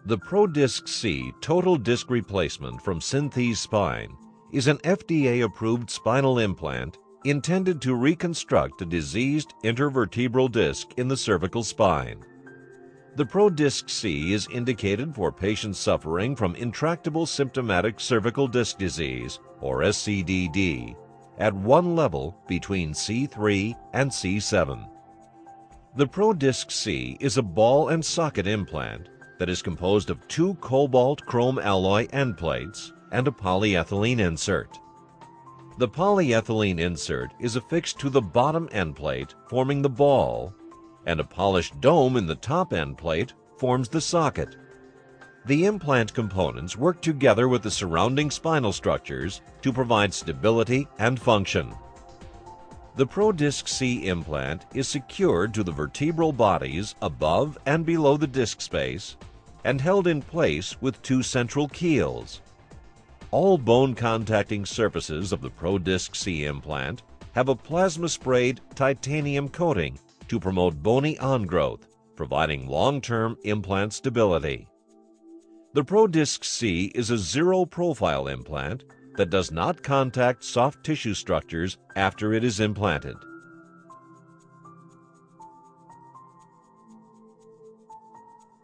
The ProDisc C total disc replacement from Synthes Spine is an FDA-approved spinal implant intended to reconstruct a diseased intervertebral disc in the cervical spine. The ProDisc C is indicated for patients suffering from intractable symptomatic cervical disc disease, or SCDD, at one level between C3 and C7. The ProDisc C is a ball and socket implant that is composed of two cobalt chrome alloy end plates and a polyethylene insert. The polyethylene insert is affixed to the bottom end plate, forming the ball, and a polished dome in the top end plate forms the socket. The implant components work together with the surrounding spinal structures to provide stability and function. The ProDisc C implant is secured to the vertebral bodies above and below the disc space and held in place with two central keels. All bone contacting surfaces of the ProDisc C implant have a plasma-sprayed titanium coating to promote bony on-growth, providing long-term implant stability. The ProDisc C is a zero-profile implant that does not contact soft tissue structures after it is implanted.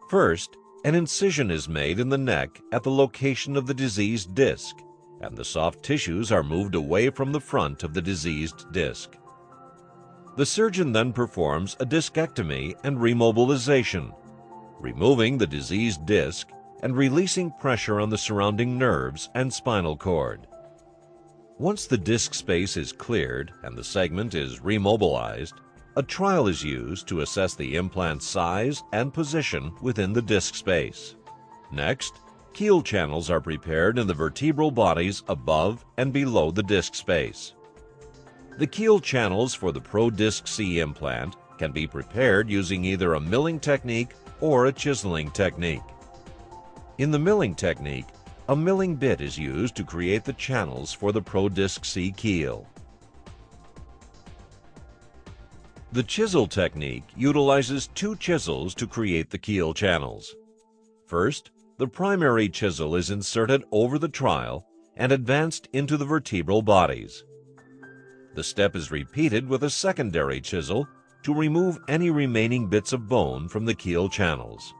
First, an incision is made in the neck at the location of the diseased disc, and the soft tissues are moved away from the front of the diseased disc. The surgeon then performs a discectomy and remobilization, removing the diseased disc and releasing pressure on the surrounding nerves and spinal cord. Once the disc space is cleared and the segment is remobilized, a trial is used to assess the implant's size and position within the disc space. Next, keel channels are prepared in the vertebral bodies above and below the disc space. The keel channels for the ProDisc C implant can be prepared using either a milling technique or a chiseling technique. In the milling technique, a milling bit is used to create the channels for the ProDisc C keel. The chisel technique utilizes two chisels to create the keel channels. First, the primary chisel is inserted over the trial and advanced into the vertebral bodies. The step is repeated with a secondary chisel to remove any remaining bits of bone from the keel channels.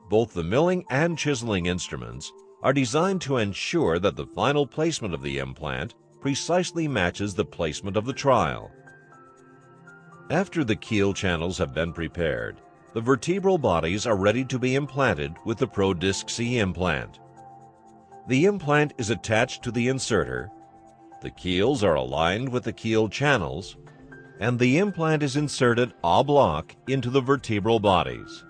Both the milling and chiseling instruments are designed to ensure that the final placement of the implant precisely matches the placement of the trial. After the keel channels have been prepared, the vertebral bodies are ready to be implanted with the ProDisc C implant. The implant is attached to the inserter, the keels are aligned with the keel channels, and the implant is inserted en bloc into the vertebral bodies.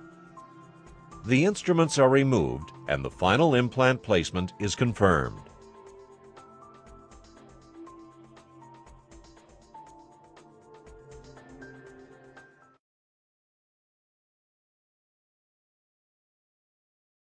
The instruments are removed and the final implant placement is confirmed.